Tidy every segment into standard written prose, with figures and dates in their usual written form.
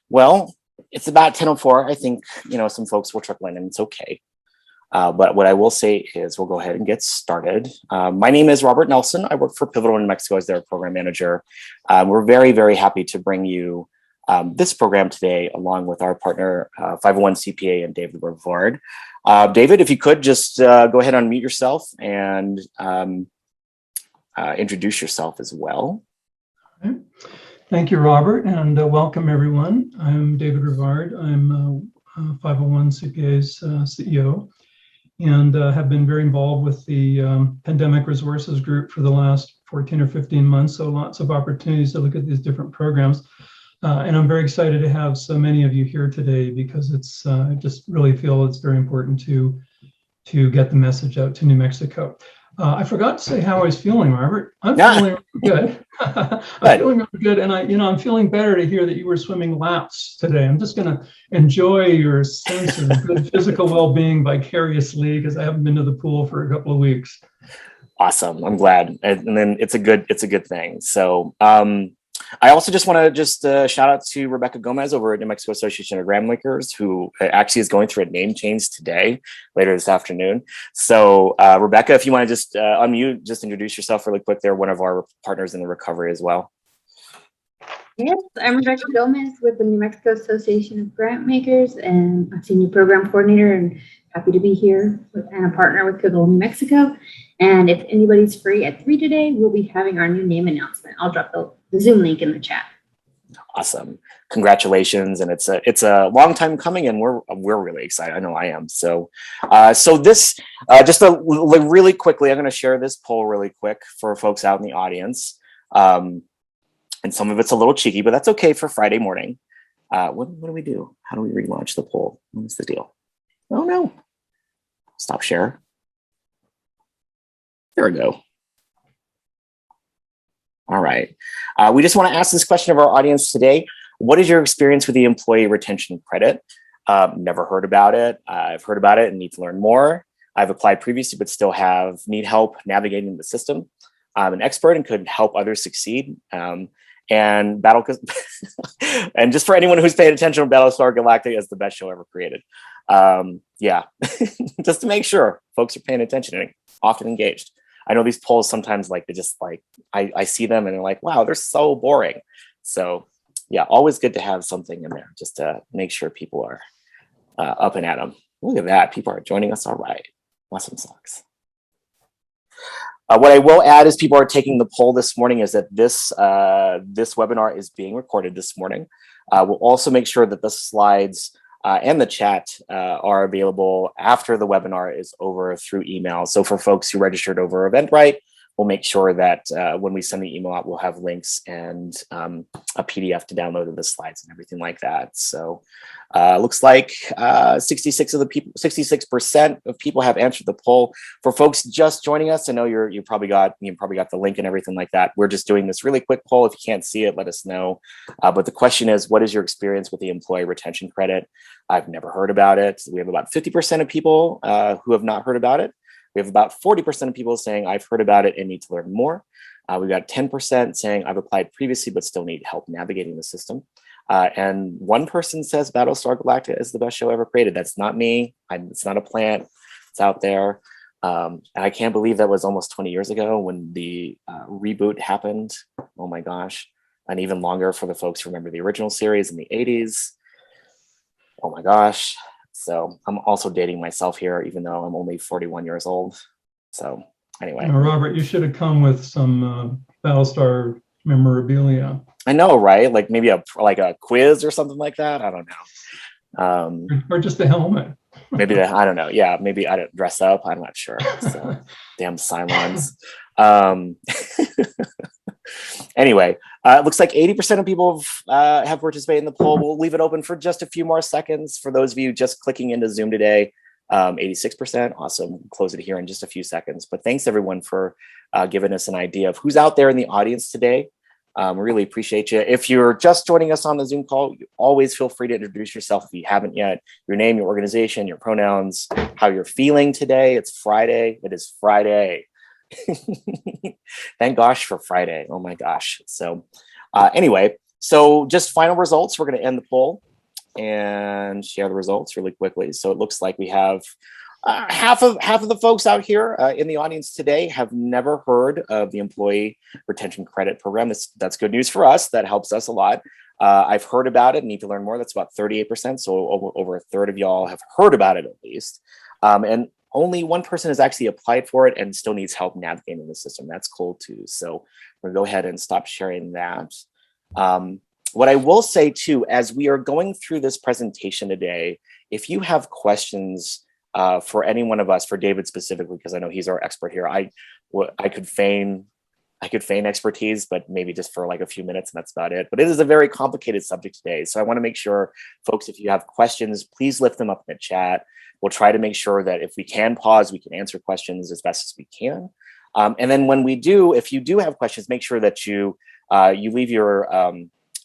Well, it's about 10:04. I think, some folks will trickle in and it's okay. But what I will say is we'll go ahead and get started. My name is Robert Nelson. I work for Pivotal in Mexico as their program manager. We're very, very happy to bring you this program today, along with our partner, 501 CPA and David Rivard. David, if you could just go ahead and unmute yourself and introduce yourself as well. Okay. Thank you, Robert, and welcome everyone. I'm David Rivard. I'm 501 CPA's CEO and have been very involved with the Pandemic Resources Group for the last 14 or 15 months, so lots of opportunities to look at these different programs. And I'm very excited to have so many of you here today because it's I just really feel it's very important to get the message out to New Mexico. I forgot to say how I was feeling, Robert. I'm feeling good. I'm feeling really good, and I'm feeling better to hear that you were swimming laps today. I'm just going to enjoy your sense of good physical well-being vicariously because I haven't been to the pool for a couple of weeks. Awesome. I'm glad, and then it's a good thing. So, I also just want to shout out to Rebecca Gomez over at New Mexico Association of Grant Makers, who actually is going through a name change today, later this afternoon. So Rebecca, if you want to just unmute, just introduce yourself really quick. They're one of our partners in the recovery as well. Yes, I'm Rebecca Gomez with the New Mexico Association of Grant Makers, and I'm Senior Program Coordinator, and happy to be here and a partner with Pivotal New Mexico. And if anybody's free at 3 today, we'll be having our new name announcement. I'll drop the Zoom link in the chat. Awesome. Congratulations. And it's a long time coming, and we're really excited. I know I am. So this, really quickly, I'm going to share this poll really quick for folks out in the audience. And some of it's a little cheeky, but that's okay for Friday morning. What do we do? How do we relaunch the poll? What's the deal? Oh no. Stop share. There we go. All right. We just want to ask this question of our audience today. What is your experience with the employee retention credit? Never heard about it. I've heard about it and need to learn more. I've applied previously, but still need help navigating the system. I'm an expert and could help others succeed. And just for anyone who's paying attention, Battlestar Galactica is the best show ever created. Yeah, just to make sure folks are paying attention and often engaged. I know these polls sometimes I see them and they're like, wow, they're so boring. So yeah, always good to have something in there just to make sure people are up and at them. Look at that, people are joining us. All right, awesome socks. What I will add is people are taking the poll this morning is that this webinar is being recorded this morning. We'll also make sure that the slides and the chat are available after the webinar is over through email. So for folks who registered over Eventbrite, we'll make sure that when we send the email out, we'll have links and a PDF to download of the slides and everything like that. So looks like 66% of people have answered the poll. For folks just joining us, I know you probably got the link and everything like that. We're just doing this really quick poll. If you can't see it, let us know. But the question is, what is your experience with the employee retention credit? I've never heard about it. We have about 50% of people who have not heard about it. We have about 40% of people saying I've heard about it and need to learn more. We've got 10% saying I've applied previously but still need help navigating the system. And one person says Battlestar Galactica is the best show ever created. That's not me. It's not a plant. It's out there. And I can't believe that was almost 20 years ago when the reboot happened. Oh my gosh. And even longer for the folks who remember the original series in the 80s. Oh my gosh. So I'm also dating myself here, even though I'm only 41 years old. So anyway. Robert, you should have come with some Battlestar memorabilia. I know, right? Like maybe a quiz or something like that. I don't know. Or just a helmet. Maybe I don't know. Yeah, maybe I don't dress up. I'm not sure. So damn Cylons. Anyway, it looks like 80% of people have participated in the poll. We'll leave it open for just a few more seconds. For those of you just clicking into Zoom today, 86%. Awesome. We'll close it here in just a few seconds. But thanks everyone for giving us an idea of who's out there in the audience today. Really appreciate you. If you're just joining us on the Zoom call, you always feel free to introduce yourself if you haven't yet. Your name, your organization, your pronouns, how you're feeling today. It's Friday. It is Friday. Thank gosh for Friday. Oh my gosh. So anyway, So just final results. We're going to end the poll and share the results really quickly. So it looks like we have half of the folks out here in the audience today have never heard of the Employee Retention Credit Program. That's good news for us. That helps us a lot. I've heard about it and need to learn more. That's about 38%. So over a third of y'all have heard about it at least. And only one person has actually applied for it and still needs help navigating the system. That's cool too. So we're gonna go ahead and stop sharing that. What I will say too, as we are going through this presentation today, if you have questions for any one of us, for David specifically, because I know he's our expert here, I could feign expertise, but maybe just for like a few minutes, and that's about it. But it is a very complicated subject today. So I want to make sure, folks, if you have questions, please lift them up in the chat. We'll try to make sure that if we can pause, we can answer questions as best as we can. And then when we do, if you do have questions, make sure that you leave your,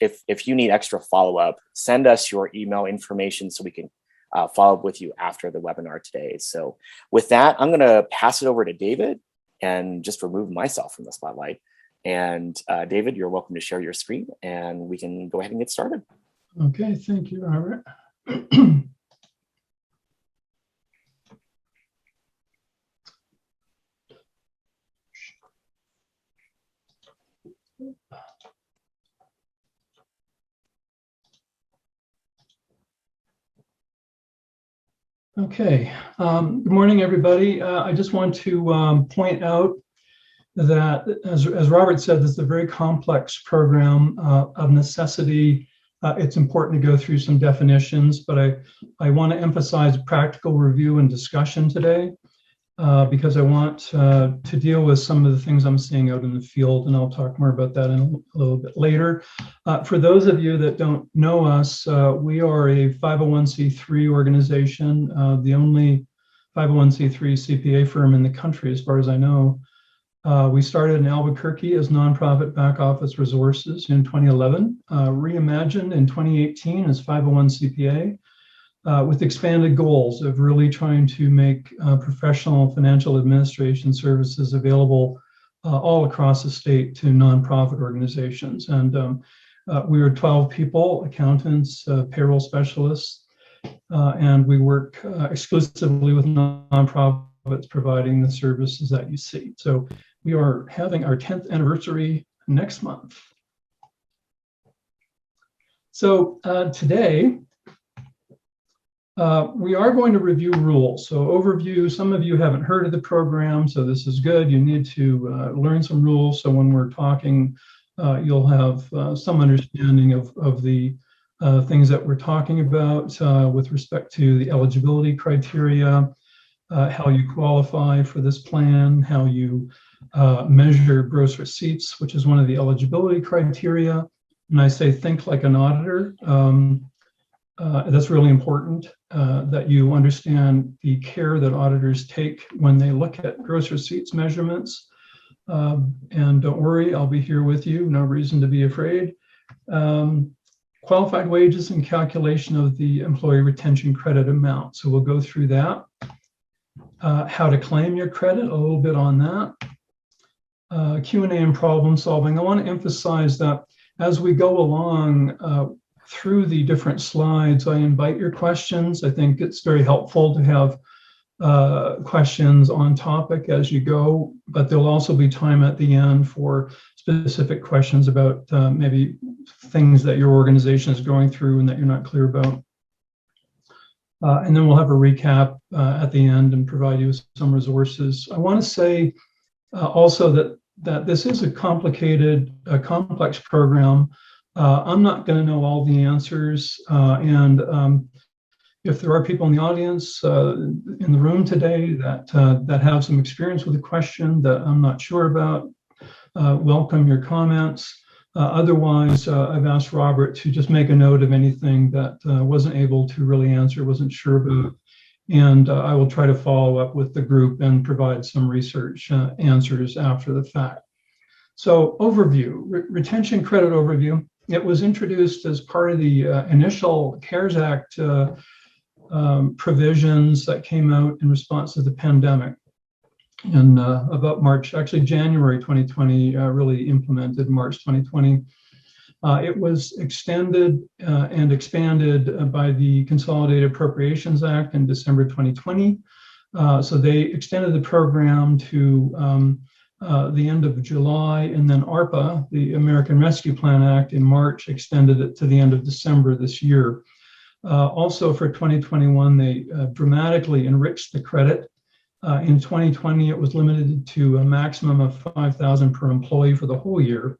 if you need extra follow-up, send us your email information so we can follow up with you after the webinar today. So with that, I'm gonna pass it over to David and just remove myself from the spotlight. And David, you're welcome to share your screen and we can go ahead and get started. Okay, thank you, Robert. Okay, good morning, everybody. I just want to point out that, as Robert said, this is a very complex program of necessity. It's important to go through some definitions, but I want to emphasize practical review and discussion today because I want to deal with some of the things I'm seeing out in the field, and I'll talk more about that in a little bit later. For those of you that don't know us, we are a 501c3 organization, the only 501c3 CPA firm in the country, as far as I know. We started in Albuquerque as nonprofit back office resources in 2011, reimagined in 2018 as 501 CPA, with expanded goals of really trying to make professional financial administration services available all across the state to nonprofit organizations. And we are 12 people, accountants, payroll specialists, and we work exclusively with nonprofits providing the services that you see. So we are having our 10th anniversary next month. So today, we are going to review rules. So overview, some of you haven't heard of the program, so this is good. You need to learn some rules. So when we're talking, you'll have some understanding of the things that we're talking about with respect to the eligibility criteria, how you qualify for this plan, how you measure gross receipts, which is one of the eligibility criteria. And I say think like an auditor. That's really important that you understand the care that auditors take when they look at gross receipts measurements. And don't worry, I'll be here with you, no reason to be afraid. Qualified wages and calculation of the employee retention credit amount. So we'll go through that. How to claim your credit, a little bit on that. Q&A and problem solving. I want to emphasize that as we go along through the different slides, I invite your questions. I think it's very helpful to have questions on topic as you go, but there'll also be time at the end for specific questions about maybe things that your organization is going through and that you're not clear about. And then we'll have a recap at the end and provide you with some resources. I want to say also that this is a complex program. I'm not going to know all the answers. And if there are people in the audience in the room today that have some experience with a question that I'm not sure about, welcome your comments. Otherwise, I've asked Robert to just make a note of anything that wasn't able to really answer, wasn't sure about. And I will try to follow up with the group and provide some research answers after the fact. So overview, retention credit overview. It was introduced as part of the initial CARES Act provisions that came out in response to the pandemic. And about March, actually January 2020, really implemented March 2020. It was extended and expanded by the Consolidated Appropriations Act in December 2020. So they extended the program to the end of July, and then ARPA, the American Rescue Plan Act, in March extended it to the end of December this year. Also for 2021, they dramatically enriched the credit. In 2020, it was limited to a maximum of $5,000 per employee for the whole year.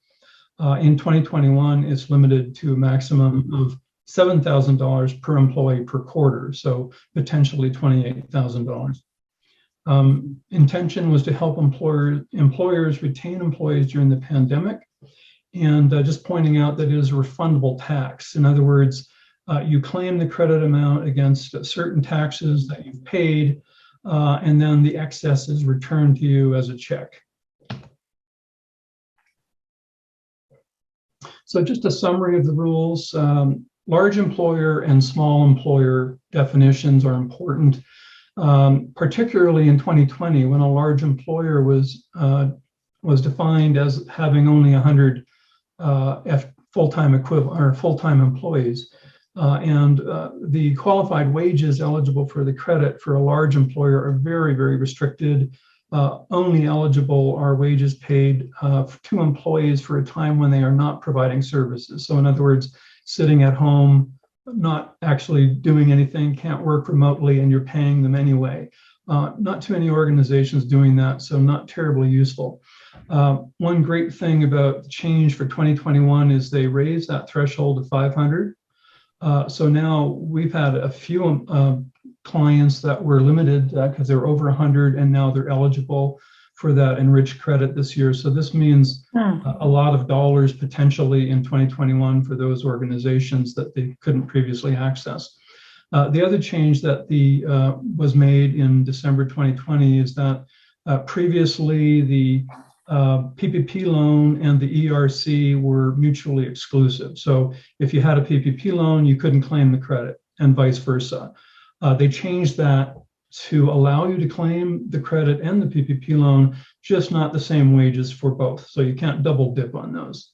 In 2021, it's limited to a maximum of $7,000 per employee per quarter, so potentially $28,000. Intention was to help employers retain employees during the pandemic, and just pointing out that it is a refundable tax. In other words, you claim the credit amount against certain taxes that you've paid, and then the excess is returned to you as a check. So just a summary of the rules. Large employer and small employer definitions are important, particularly in 2020, when a large employer was defined as having only 100 full-time equivalent or full-time employees. And the qualified wages eligible for the credit for a large employer are very, very restricted. Only eligible are wages paid to employees for a time when they are not providing services. So in other words, sitting at home, not actually doing anything, can't work remotely, and you're paying them anyway. Not too many organizations doing that, so not terribly useful. One great thing about the change for 2021 is they raised that threshold to 500. So now we've had a few clients that were limited because they're over 100, and now they're eligible for that enriched credit this year. So this means a lot of dollars potentially in 2021 for those organizations that they couldn't previously access. The other change that was made in December 2020 is that previously the PPP loan and the ERC were mutually exclusive. So if you had a PPP loan, you couldn't claim the credit, and vice versa. They changed that to allow you to claim the credit and the PPP loan, just not the same wages for both. So you can't double dip on those.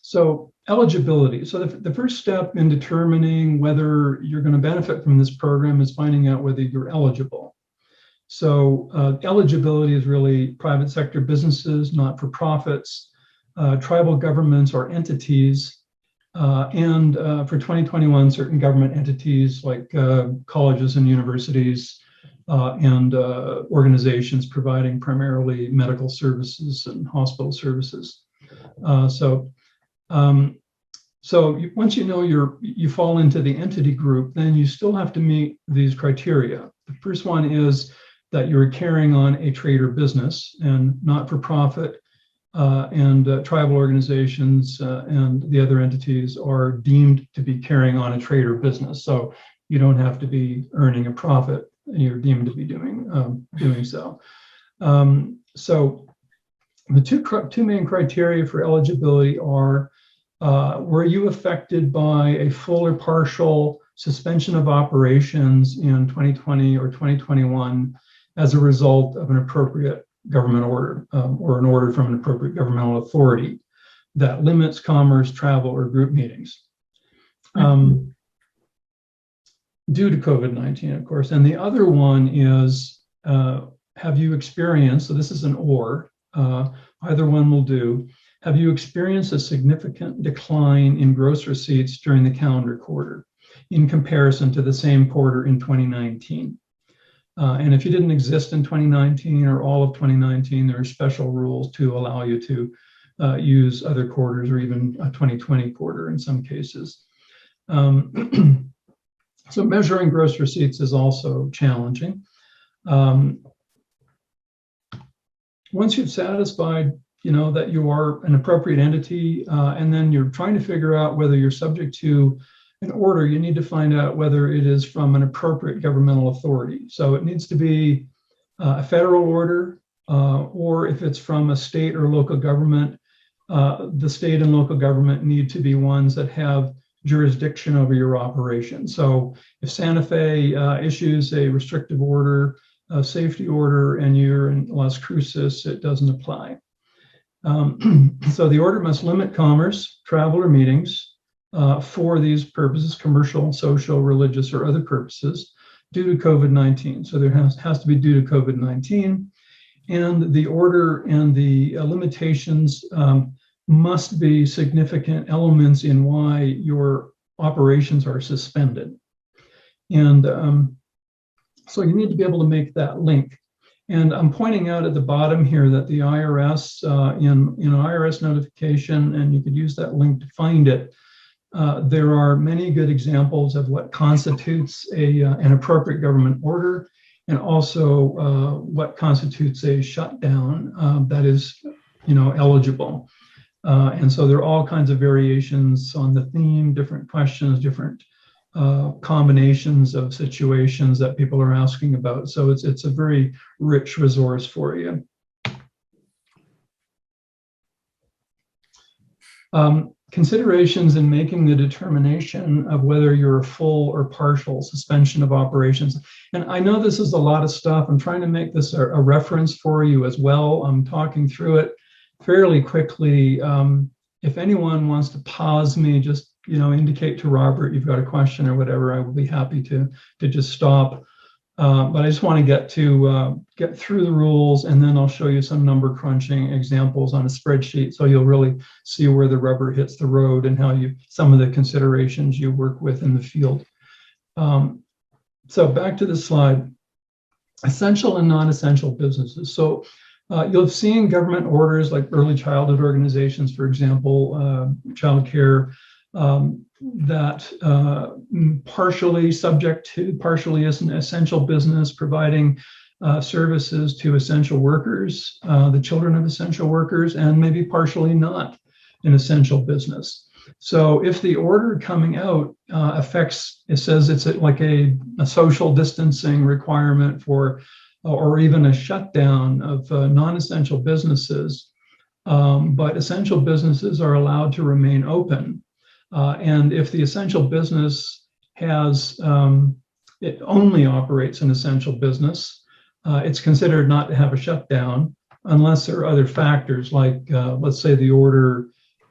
So eligibility. So the first step in determining whether you're going to benefit from this program is finding out whether you're eligible. So eligibility is really private sector businesses, not-for-profits, tribal governments or entities, and for 2021, certain government entities like colleges and universities and organizations providing primarily medical services and hospital services. So once you know you fall into the entity group, then you still have to meet these criteria. The first one is that you're carrying on a trade or business, and not-for-profit and tribal organizations and the other entities are deemed to be carrying on a trade or business. So you don't have to be earning a profit, and you're deemed to be doing so. So the two main criteria for eligibility are, were you affected by a full or partial suspension of operations in 2020 or 2021 as a result of an appropriate government order or an order from an appropriate governmental authority that limits commerce, travel, or group meetings due to COVID-19, of course. And the other one is, have you experienced, so this is an or, either one will do, have you experienced a significant decline in gross receipts during the calendar quarter in comparison to the same quarter in 2019? And if you didn't exist in 2019 or all of 2019, there are special rules to allow you to use other quarters or even a 2020 quarter in some cases. So measuring gross receipts is also challenging. Once you've satisfied, that you are an appropriate entity, and then you're trying to figure out whether you're subject to an order, you need to find out whether it is from an appropriate governmental authority. So it needs to be a federal order, or if it's from a state or local government, the state and local government need to be ones that have jurisdiction over your operation. So if Santa Fe issues a restrictive order safety order and you're in Las Cruces, it doesn't apply. So the order must limit commerce, travel, or meetings for these purposes, commercial, social, religious, or other purposes, due to COVID-19. So there has to be due to COVID-19. And the order and the limitations must be significant elements in why your operations are suspended. And so you need to be able to make that link. And I'm pointing out at the bottom here that the IRS, in IRS notification, and you could use that link to find it, there are many good examples of what constitutes an appropriate government order, and also what constitutes a shutdown that is, eligible. And so there are all kinds of variations on the theme, different questions, different combinations of situations that people are asking about. So it's a very rich resource for you. Considerations in making the determination of whether you're a full or partial suspension of operations. And I know this is a lot of stuff. I'm trying to make this a reference for you as well. I'm talking through it fairly quickly. If anyone wants to pause me, just indicate to Robert you've got a question or whatever. I will be happy to just stop. But I just want to get through the rules, and then I'll show you some number crunching examples on a spreadsheet, so you'll really see where the rubber hits the road and how some of the considerations you work with in the field. So back to the slide, essential and non-essential businesses. So you'll have seen government orders like early childhood organizations, for example, childcare, that partially is an essential business, providing services to essential workers, the children of essential workers, and maybe partially not an essential business. So if the order coming out affects, it says it's like a social distancing requirement for, or even a shutdown of non-essential businesses, but essential businesses are allowed to remain open. And if the essential business it only operates an essential business, it's considered not to have a shutdown unless there are other factors, like let's say the order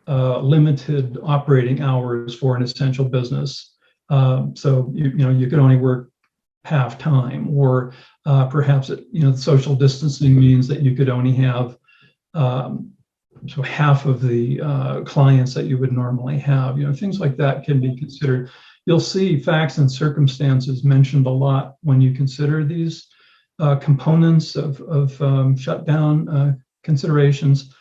limited operating hours for an essential business. So you could only work half time, or perhaps social distancing means that you could only have so half of the clients that you would normally have. Things like that can be considered. You'll see facts and circumstances mentioned a lot when you consider these components of shutdown considerations.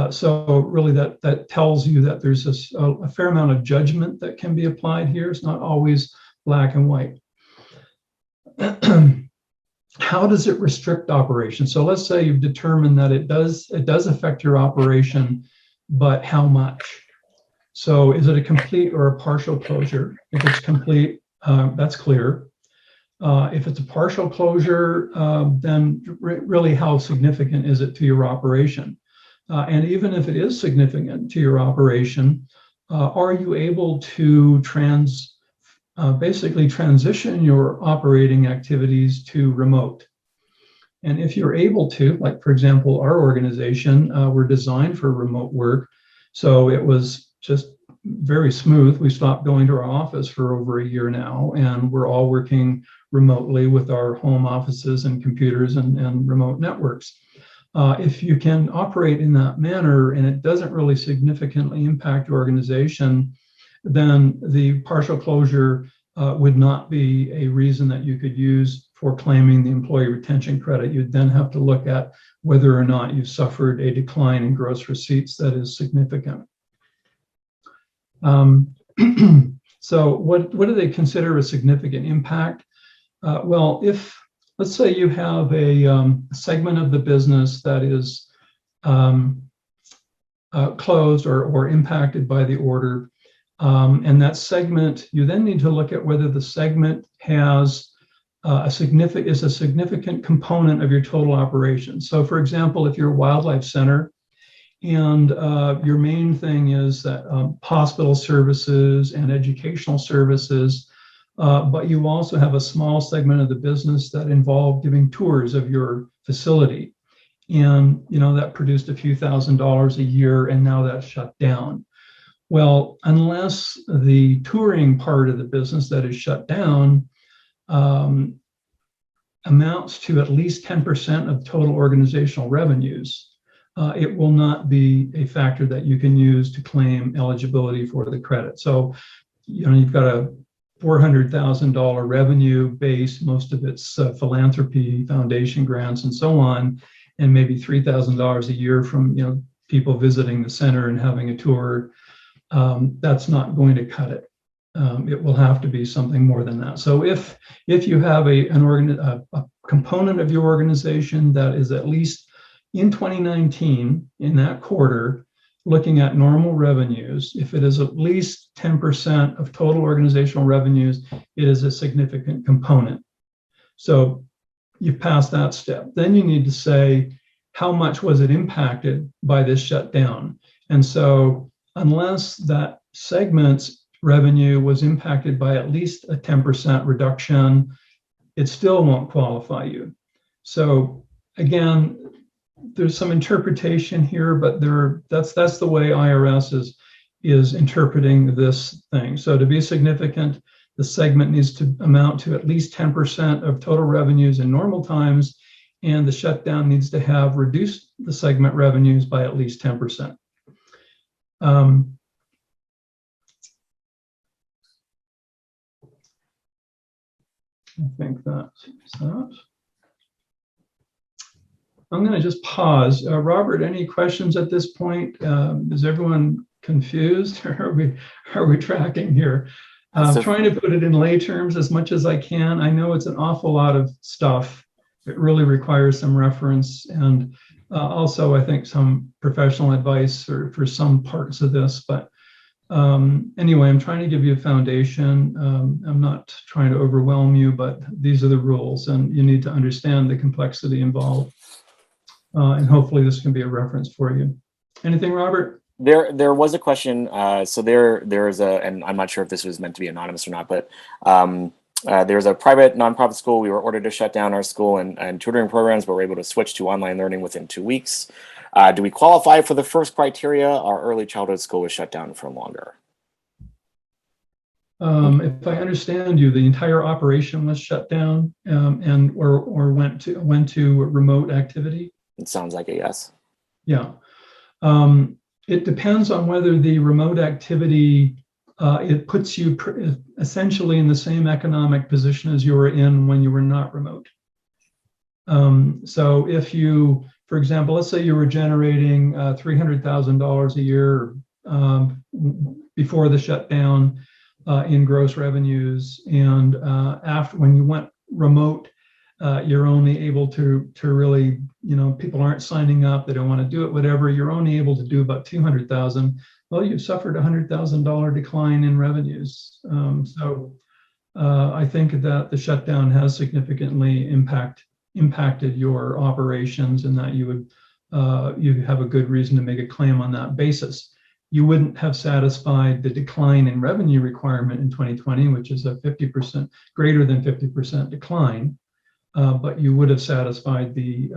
So really that tells you that there's a fair amount of judgment that can be applied here. It's not always black and white. How does it restrict operation? So let's say you've determined that it does affect your operation, but how much? So is it a complete or a partial closure? If it's complete, that's clear. If it's a partial closure, then really how significant is it to your operation? And even if it is significant to your operation, are you able to basically transition your operating activities to remote? And if you're able to, like for example, our organization, we're designed for remote work. So it was just very smooth. We stopped going to our office for over a year now, and we're all working remotely with our home offices and computers and remote networks. If you can operate in that manner and it doesn't really significantly impact your organization, then the partial closure would not be a reason that you could use for claiming the employee retention credit. You'd then have to look at whether or not you suffered a decline in gross receipts that is significant. So what do they consider a significant impact? Well, if let's say you have a segment of the business that is closed or impacted by the order, and that segment, you then need to look at whether the segment has a significant component of your total operation. So for example, if you're a wildlife center and your main thing is that hospital services and educational services, but you also have a small segment of the business that involved giving tours of your facility. And, that produced a few $1,000s a year, and now that's shut down. Well, unless the touring part of the business that is shut down amounts to at least 10% of total organizational revenues, it will not be a factor that you can use to claim eligibility for the credit. So, you've got a $400,000 revenue base, most of it's philanthropy, foundation grants, and so on, and maybe $3,000 a year from people visiting the center and having a tour. That's not going to cut it. It will have to be something more than that. So if you have a component of your organization that is at least in 2019, in that quarter, looking at normal revenues, if it is at least 10% of total organizational revenues, it is a significant component. So you've passed that step. Then you need to say, how much was it impacted by this shutdown? And so unless that segment's revenue was impacted by at least a 10% reduction, it still won't qualify you. So again, there's some interpretation here, but that's the way IRS is interpreting this thing. So to be significant, the segment needs to amount to at least 10% of total revenues in normal times, and the shutdown needs to have reduced the segment revenues by at least 10%. I think that's that. I'm going to just pause. Robert, any questions at this point? Is everyone confused, or are we tracking here? I'm trying to put it in lay terms as much as I can. I know it's an awful lot of stuff. It really requires some reference, and also I think some professional advice for some parts of this. But anyway, I'm trying to give you a foundation. I'm not trying to overwhelm you, but these are the rules, and you need to understand the complexity involved. And hopefully this can be a reference for you. Anything, Robert? There was a question. So there's and I'm not sure if this was meant to be anonymous or not, but there's a private nonprofit school. We were ordered to shut down our school and tutoring programs, but we're able to switch to online learning within 2 weeks. Do we qualify for the first criteria? Our early childhood school was shut down for longer. If I understand you, the entire operation was shut down or went to remote activity. It sounds like a yes. Yeah. It depends on whether the remote activity, it puts you essentially in the same economic position as you were in when you were not remote. So if you, for example, let's say you were generating $300,000 a year before the shutdown in gross revenues, and after, when you went remote, you're only able to really, people aren't signing up, they don't want to do it, whatever, you're only able to do about 200,000. Well, you suffered a $100,000 decline in revenues. So I think that the shutdown has significantly impacted your operations, and that you have a good reason to make a claim on that basis. You wouldn't have satisfied the decline in revenue requirement in 2020, which is a 50%, greater than 50% decline. But you would have satisfied the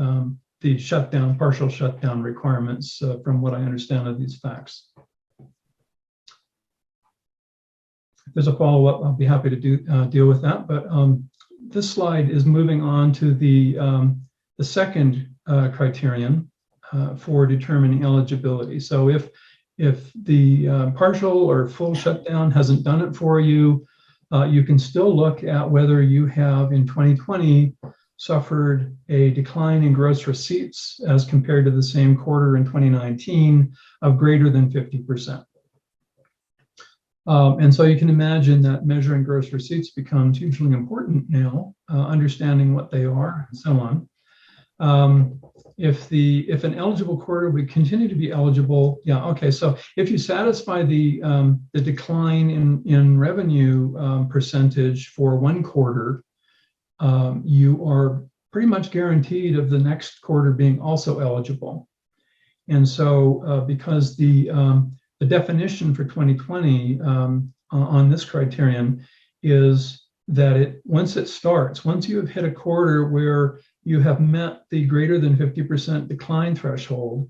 shutdown, partial shutdown requirements, from what I understand of these facts. If there's a follow-up, I'll be happy to deal with that. But this slide is moving on to the second criterion for determining eligibility. So if the partial or full shutdown hasn't done it for you, you can still look at whether you have in 2020 suffered a decline in gross receipts as compared to the same quarter in 2019 of greater than 50%. And so you can imagine that measuring gross receipts becomes hugely important now, understanding what they are and so on. If an eligible quarter would continue to be eligible, yeah, okay. So if you satisfy the decline in revenue percentage for one quarter, you are pretty much guaranteed of the next quarter being also eligible. And so because the definition for 2020 on this criterion is that once you have hit a quarter where you have met the greater than 50% decline threshold,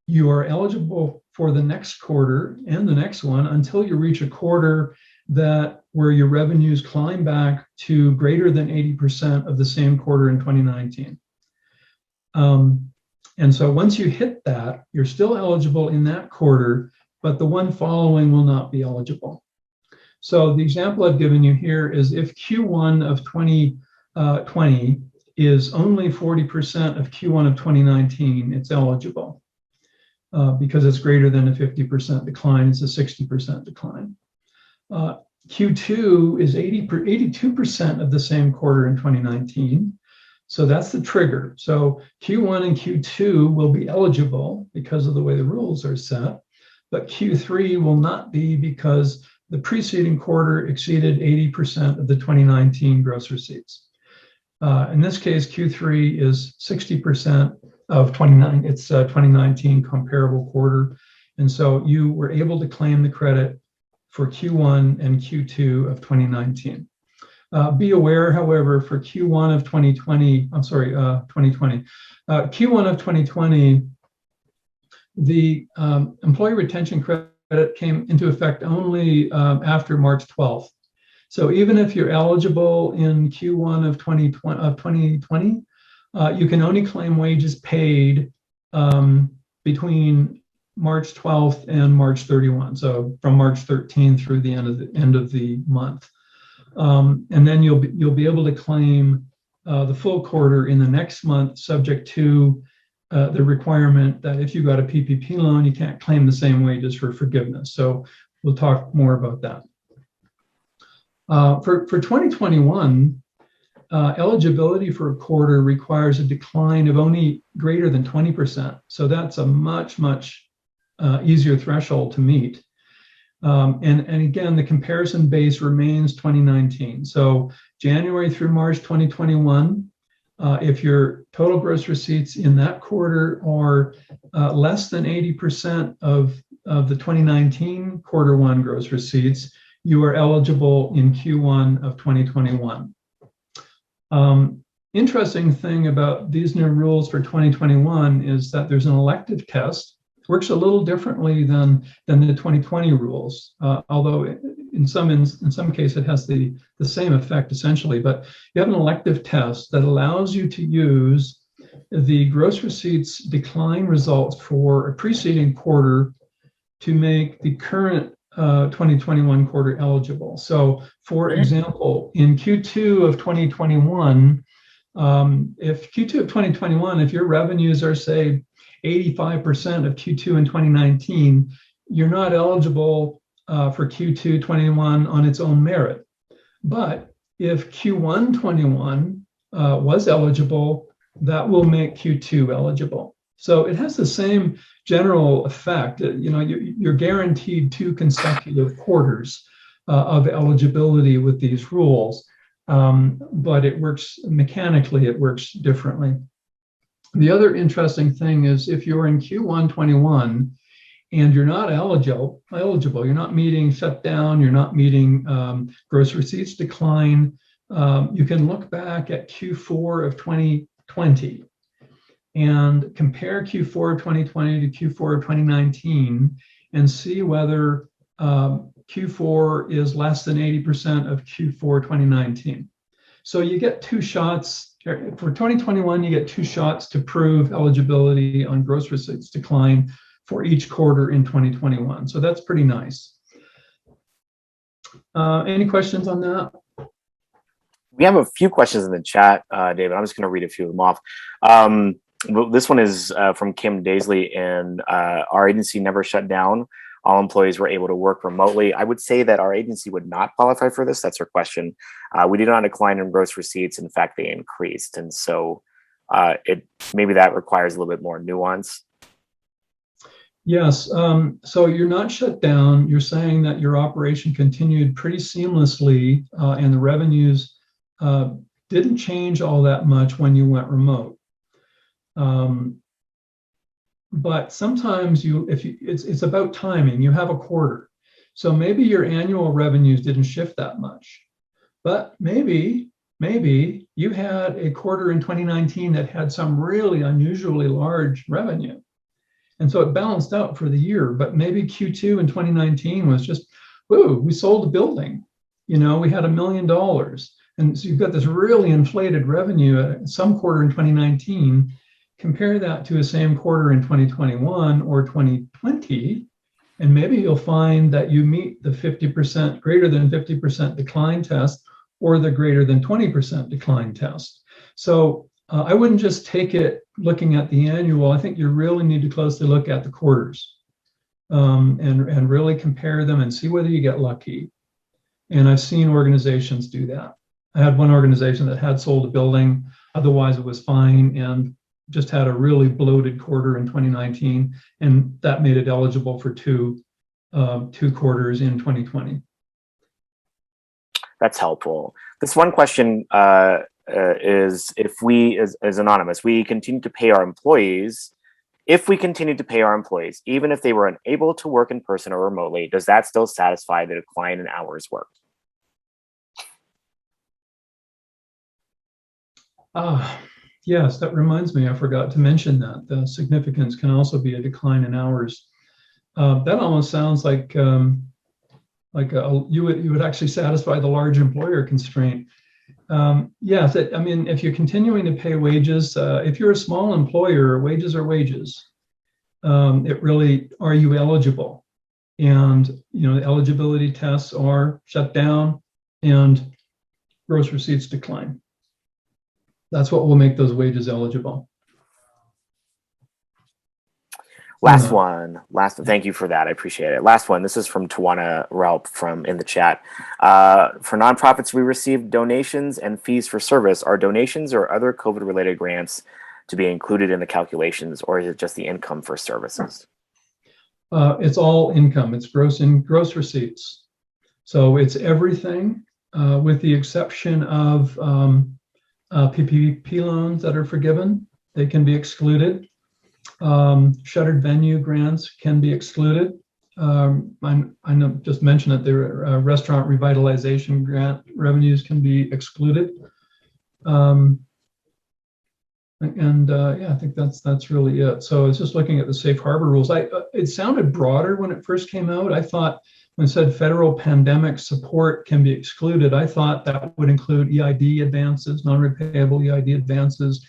you are eligible for the next quarter and the next one until you reach a quarter where your revenues climb back to greater than 80% of the same quarter in 2019. And so once you hit that, you're still eligible in that quarter, but the one following will not be eligible. So the example I've given you here is if Q1 of 2020 is only 40% of Q1 of 2019, it's eligible because it's greater than a 50% decline. It's a 60% decline. Q2 is 82% of the same quarter in 2019. So that's the trigger. So Q1 and Q2 will be eligible because of the way the rules are set, but Q3 will not be because the preceding quarter exceeded 80% of the 2019 gross receipts. In this case, Q3 is 60% of 2019 comparable quarter. And so you were able to claim the credit for Q1 and Q2 of 2019. Be aware, however, for Q1 of 2020, Q1 of 2020, the employee retention credit came into effect only after March 12th. So even if you're eligible in Q1 of 2020, you can only claim wages paid between March 12th and March 31. So from March 13 through the end of the month. And then you'll be able to claim the full quarter in the next month, subject to the requirement that if you got a PPP loan, you can't claim the same wages for forgiveness. So we'll talk more about that. For 2021, eligibility for a quarter requires a decline of only greater than 20%. So that's a much easier threshold to meet. And again, the comparison base remains 2019. So January through March 2021, if your total gross receipts in that quarter are less than 80% of the 2019 quarter one gross receipts, you are eligible in Q1 of 2021. Interesting thing about these new rules for 2021 is that there's an elective test. It works a little differently than the 2020 rules, although in some case it has the same effect essentially. But you have an elective test that allows you to use the gross receipts decline results for a preceding quarter to make the current 2021 quarter eligible. So for example, in Q2 of 2021, if your revenues are, say, 85% of Q2 in 2019, you're not eligible for Q2 21 on its own merit. But if Q1 21 was eligible, that will make Q2 eligible. So it has the same general effect. You're guaranteed 2 consecutive quarters of eligibility with these rules, but it works mechanically, it works differently. The other interesting thing is if you're in Q1 21 and you're not eligible, you're not meeting shutdown, you're not meeting gross receipts decline, you can look back at Q4 of 2020 and compare Q4 of 2020 to Q4 of 2019 and see whether Q4 is less than 80% of Q4 2019. So you get 2 shots. For 2021, you get 2 shots to prove eligibility on gross receipts decline for each quarter in 2021. So that's pretty nice. Any questions on that? We have a few questions in the chat, David. I'm just going to read a few of them off. This one is from Kim Daisley, and our agency never shut down. All employees were able to work remotely. I would say that our agency would not qualify for this. That's her question. We did not decline in gross receipts. In fact, they increased. And so maybe that requires a little bit more nuance. Yes. So you're not shut down. You're saying that your operation continued pretty seamlessly and the revenues didn't change all that much when you went remote. But sometimes it's about timing. You have a quarter. So maybe your annual revenues didn't shift that much. But maybe you had a quarter in 2019 that had some really unusually large revenue. And so it balanced out for the year, but maybe Q2 in 2019 was just, whoa, we sold a building. We had $1 million. And so you've got this really inflated revenue at some quarter in 2019. Compare that to a same quarter in 2021 or 2020, and maybe you'll find that you meet the 50%, greater than 50% decline test or the greater than 20% decline test. So I wouldn't just take it looking at the annual. I think you really need to closely look at the quarters and really compare them and see whether you get lucky. And I've seen organizations do that. I had one organization that had sold a building, otherwise it was fine, and just had a really bloated quarter in 2019, and that made it eligible for two quarters in 2020. That's helpful. This one question is, if we, is anonymous, we continue to pay our employees, even if they were unable to work in person or remotely, does that still satisfy the decline in hours worked? Yes, that reminds me, I forgot to mention that. The significance can also be a decline in hours. That almost sounds like you would actually satisfy the large employer constraint. Yes, if you're continuing to pay wages, if you're a small employer, wages are wages. It really, are you eligible? And the eligibility tests are shut down and gross receipts decline. That's what will make those wages eligible. Last one. Thank you for that. I appreciate it. Last one. This is from Tawana Raup from in the chat. For nonprofits, we receive donations and fees for service. Are donations or other COVID-related grants to be included in the calculations, or is it just the income for services? It's all income. It's gross receipts. So it's everything with the exception of PPP loans that are forgiven. They can be excluded. Shuttered venue grants can be excluded. I know, just mentioned that the restaurant revitalization grant revenues can be excluded. Yeah, I think that's really it. So it's just looking at the safe harbor rules. It sounded broader when it first came out. I thought when it said federal pandemic support can be excluded, I thought that would include EID advances, non-repayable EID advances.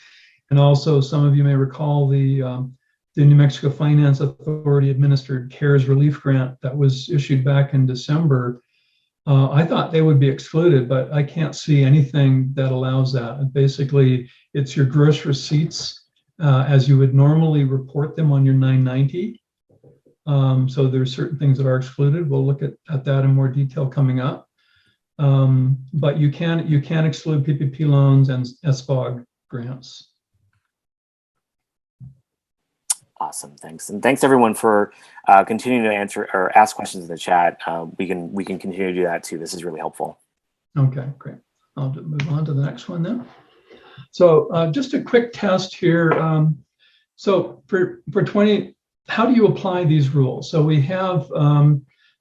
And also, some of you may recall the New Mexico Finance Authority administered CARES relief grant that was issued back in December. I thought they would be excluded, but I can't see anything that allows that. And basically, it's your gross receipts as you would normally report them on your 990. So there's certain things that are excluded. We'll look at that in more detail coming up. But you can exclude PPP loans and SBOG grants. Awesome, thanks, and thanks everyone for continuing to answer or ask questions in the chat. We can continue to do that too. This is really helpful. Okay, great. I'll move on to the next one then. So just a quick test here. So for 20, how do you apply these rules? So we have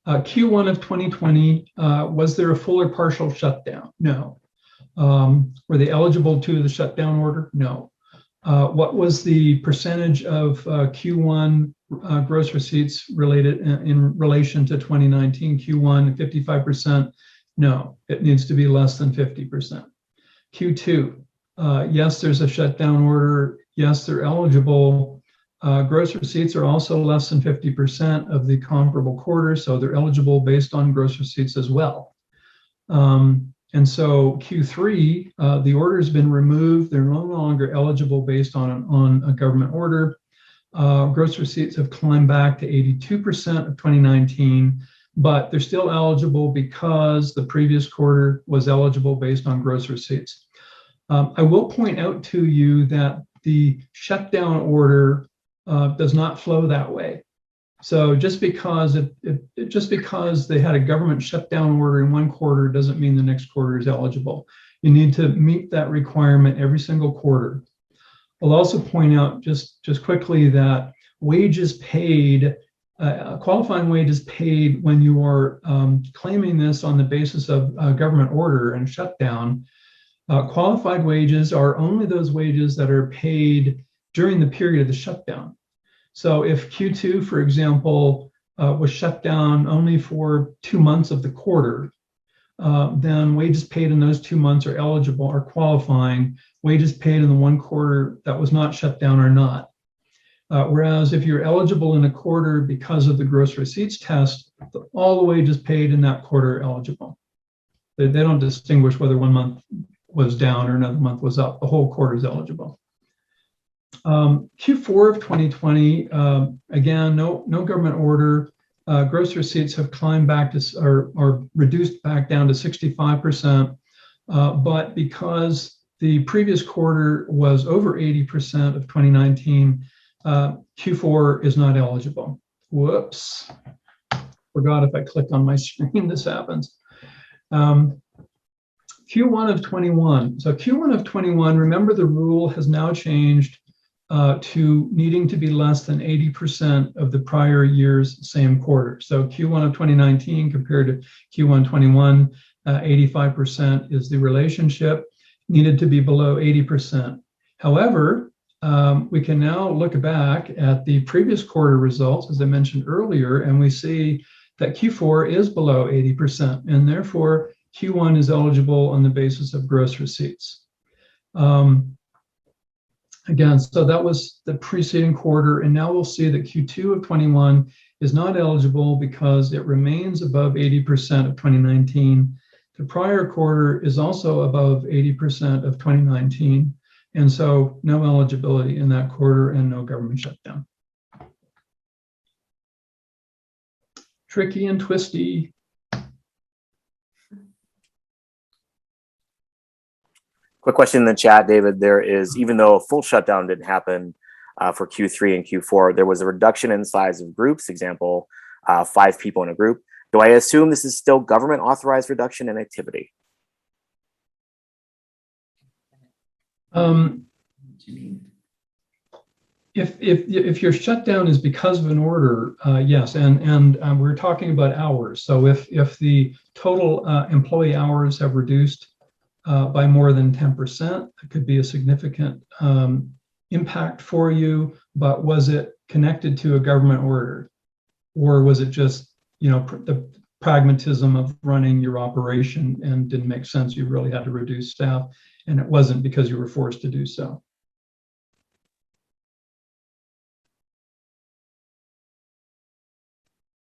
Q1 of 2020. Was there a full or partial shutdown? No. Were they eligible to the shutdown order? No. What was the percentage of Q1 gross receipts related in relation to 2019 Q1? 55%? No, it needs to be less than 50%. Q2, yes, there's a shutdown order. Yes, they're eligible. Gross receipts are also less than 50% of the comparable quarter, so they're eligible based on gross receipts as well. And so Q3, the order has been removed. They're no longer eligible based on a government order. Gross receipts have climbed back to 82% of 2019, but they're still eligible because the previous quarter was eligible based on gross receipts. I will point out to you that the shutdown order does not flow that way. So just because they had a government shutdown order in one quarter doesn't mean the next quarter is eligible. You need to meet that requirement every single quarter. I'll also point out just quickly that wages paid qualifying wage is paid when you are claiming this on the basis of a government order and shutdown. Qualified wages are only those wages that are paid during the period of the shutdown. So if Q2, for example, was shut down only for 2 months of the quarter, then wages paid in those 2 months are eligible, are qualifying. Wages paid in the 1 quarter that was not shut down are not. Whereas if you're eligible in a quarter because of the gross receipts test, all the wages paid in that quarter are eligible. They don't distinguish whether 1 month was down or another month was up. The whole quarter is eligible. Q4 of 2020, again, no government order. Gross receipts have climbed back to, or reduced back down to 65%. But because the previous quarter was over 80% of 2019, Q4 is not eligible. Whoops. Forgot if I click on my screen, this happens. Q1 of 21. So Q1 of 21, remember the rule has now changed to needing to be less than 80% of the prior year's same quarter. So Q1 of 2019 compared to Q1 21, 85% is the relationship, needed to be below 80%. However, we can now look back at the previous quarter results, as I mentioned earlier, and we see that Q4 is below 80%, and therefore Q1 is eligible on the basis of gross receipts. Again, so that was the preceding quarter, and now we'll see that Q2 of 21 is not eligible because it remains above 80% of 2019. The prior quarter is also above 80% of 2019, and so no eligibility in that quarter and no government shutdown. Tricky and twisty. Quick question in the chat, David. There is, even though a full shutdown didn't happen for Q3 and Q4, there was a reduction in size of groups, example, 5 people in a group. Do I assume this is still government authorized reduction in activity? If your shutdown is because of an order, yes, and we're talking about hours. So if the total employee hours have reduced by more than 10%, it could be a significant impact for you. But was it connected to a government order, or was it just, you know, the pragmatism of running your operation and didn't make sense? You really had to reduce staff, and it wasn't because you were forced to do so.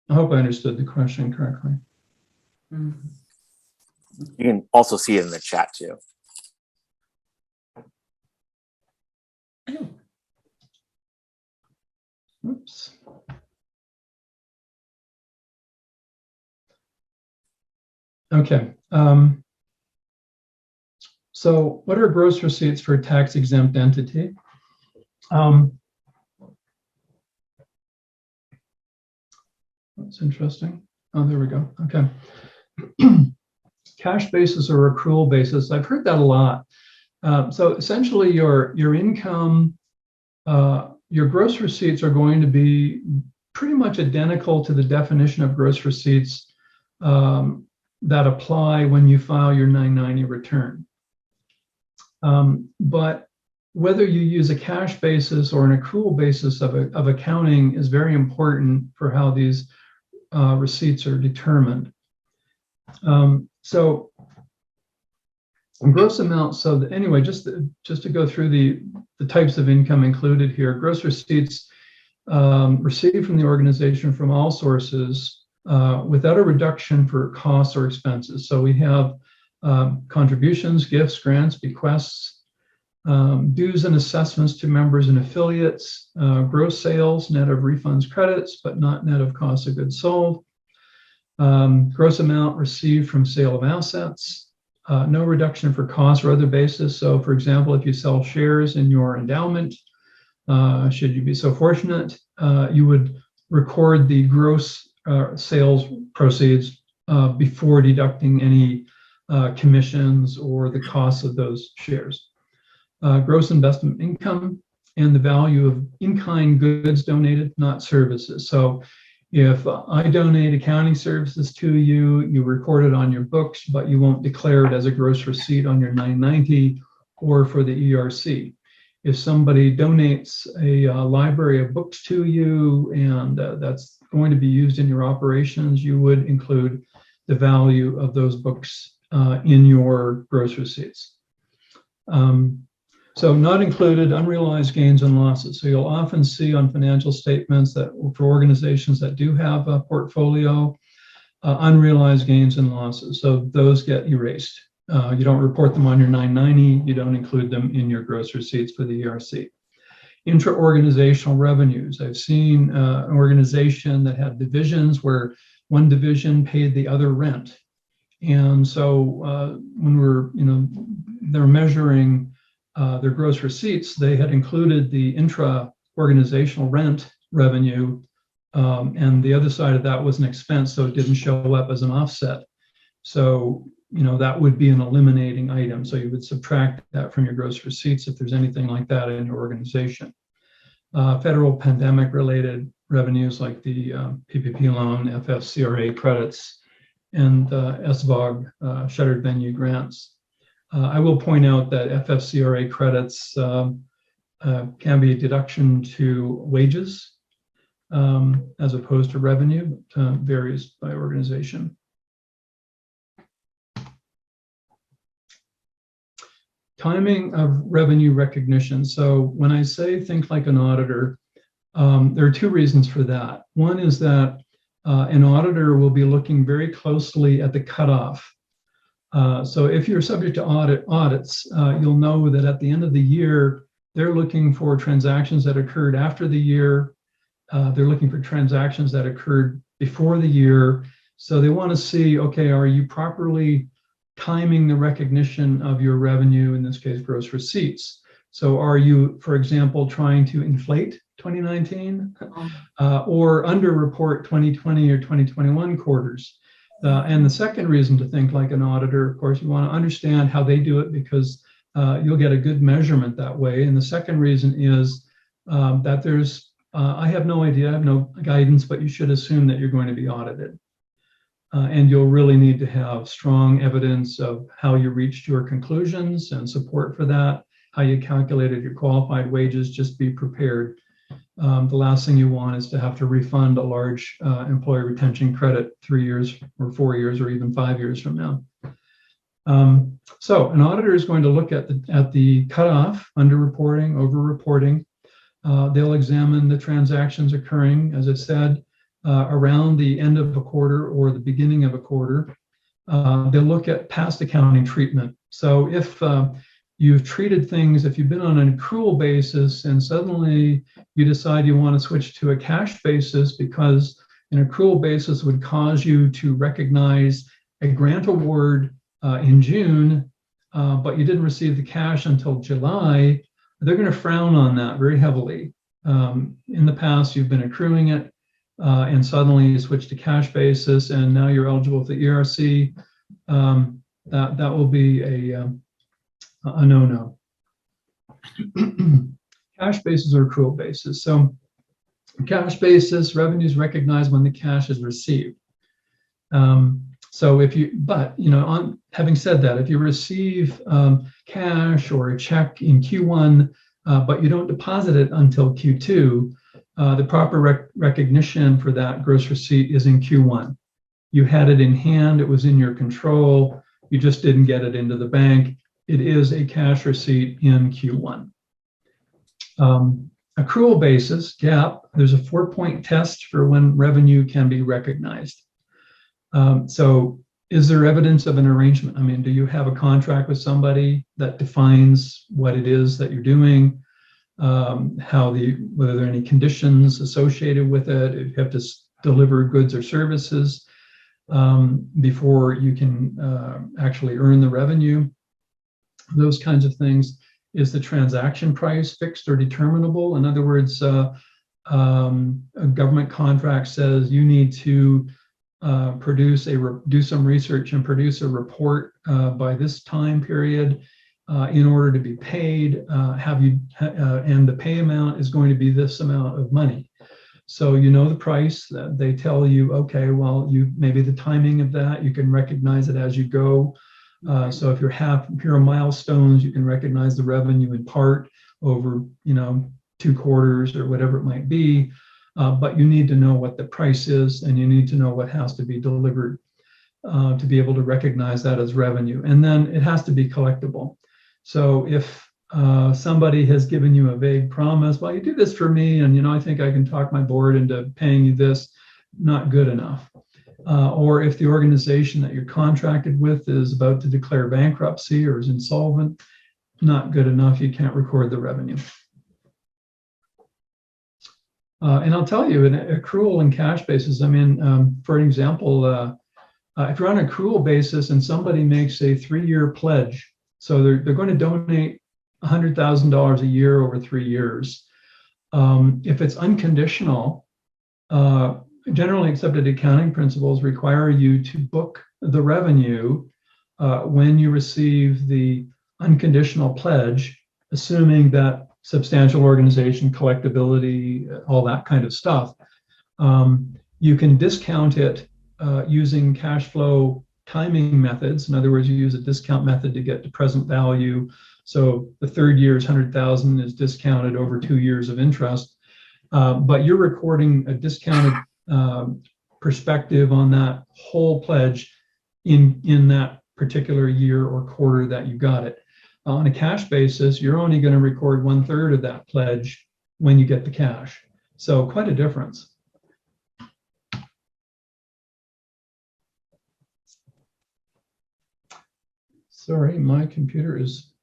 I hope I understood the question correctly. Mm-hmm. You can also see it in the chat too. Oops. Okay. So what are gross receipts for a tax-exempt entity? That's interesting. Oh, there we go. Okay. Cash basis or accrual basis. I've heard that a lot. So essentially your income, your gross receipts are going to be pretty much identical to the definition of gross receipts that apply when you file your 990 return. But whether you use a cash basis or an accrual basis of accounting is very important for how these receipts are determined. So gross amount. So anyway, just to go through the types of income included here. Gross receipts received from the organization from all sources without a reduction for costs or expenses. So we have contributions, gifts, grants, bequests, dues and assessments to members and affiliates, gross sales, net of refunds, credits, but not net of cost of goods sold. Gross amount received from sale of assets, no reduction for costs or other basis. So for example, if you sell shares in your endowment, should you be so fortunate, you would record the gross sales proceeds before deducting any commissions or the costs of those shares. Gross investment income and the value of in-kind goods donated, not services. So If I donate accounting services to you, you record it on your books, but you won't declare it as a gross receipt on your 990 or for the ERC. If somebody donates a library of books to you and that's going to be used in your operations, you would include the value of those books in your gross receipts. So not included unrealized gains and losses. So you'll often see on financial statements that for organizations that do have a portfolio, unrealized gains and losses. So those get erased. You don't report them on your 990. You don't include them in your gross receipts for the ERC. Intra-organizational revenues. I've seen an organization that had divisions where one division paid the other rent. And so when they're measuring their gross receipts, they had included the intra-organizational rent revenue, and the other side of that was an expense, so it didn't show up as an offset. So, that would be an eliminating item. So you would subtract that from your gross receipts if there's anything like that in your organization. Federal pandemic-related revenues like the PPP loan, FFCRA credits, and SVOG, shuttered venue grants. I will point out that FFCRA credits can be a deduction to wages as opposed to revenue, but varies by organization. Timing of revenue recognition. So when I say think like an auditor, there are two reasons for that. One is that an auditor will be looking very closely at the cutoff. So if you're subject to audits, you'll know that at the end of the year, they're looking for transactions that occurred after the year. They're looking for transactions that occurred before the year. So they want to see, okay, are you properly timing the recognition of your revenue, in this case, gross receipts? So are you, for example, trying to inflate 2019 or underreport 2020 or 2021 quarters? And the second reason to think like an auditor, of course, you want to understand how they do it because you'll get a good measurement that way. And the second reason is that there's, I have no idea, I have no guidance, but you should assume that you're going to be audited. And you'll really need to have strong evidence of how you reached your conclusions and support for that, how you calculated your qualified wages. Just be prepared. The last thing you want is to have to refund a large employee retention credit 3 years or 4 years or even 5 years from now. So an auditor is going to look at the cutoff, underreporting, overreporting. They'll examine the transactions occurring, as I said, around the end of a quarter or the beginning of a quarter. They'll look at past accounting treatment. So if you've treated things, if you've been on an accrual basis and suddenly you decide you want to switch to a cash basis because an accrual basis would cause you to recognize a grant award in June, but you didn't receive the cash until July, they're going to frown on that very heavily. In the past, you've been accruing it, and suddenly you switch to cash basis, and now you're eligible for the ERC. That will be a no-no. Cash basis or accrual basis. So cash basis, revenues recognized when the cash is received. So if you, but having said that, if you receive cash or a check in Q1, but you don't deposit it until Q2, the proper recognition for that gross receipt is in Q1. You had it in hand, it was in your control, you just didn't get it into the bank. It is a cash receipt in Q1. Accrual basis, GAAP, there's a 4-point test for when revenue can be recognized. So is there evidence of an arrangement? I mean, do you have a contract with somebody that defines what it is that you're doing? Whether there are any conditions associated with it, if you have to deliver goods or services before you can actually earn the revenue, those kinds of things. Is the transaction price fixed or determinable? In other words, a government contract says you need to do some research and produce a report by this time period in order to be paid. And the pay amount is going to be this amount of money. So you know the price that they tell you, okay, well, maybe the timing of that, you can recognize it as you go. So if you're milestones, you can recognize the revenue in part over, 2 quarters or whatever it might be. But you need to know what the price is, and you need to know what has to be delivered to be able to recognize that as revenue. And then it has to be collectible. So if somebody has given you a vague promise, well, you do this for me, and I think I can talk my board into paying you this, not good enough. Or if the organization that you're contracted with is about to declare bankruptcy or is insolvent, not good enough, you can't record the revenue. And I'll tell you, an accrual and cash basis, for an example, if you're on an accrual basis and somebody makes a 3-year pledge, so they're going to donate $100,000 a year over 3 years. If it's unconditional, generally accepted accounting principles require you to book the revenue when you receive the unconditional pledge, assuming that substantial organization, collectability, all that kind of stuff. You can discount it using cash flow timing methods. In other words, you use a discount method to get to present value. So the 3rd year's 100,000 is discounted over 2 years of interest, but you're recording a discounted perspective on that whole pledge in that particular year or quarter that you got it. On a cash basis, you're only going to record 1/3 of that pledge when you get the cash. So quite a difference. Sorry, my computer is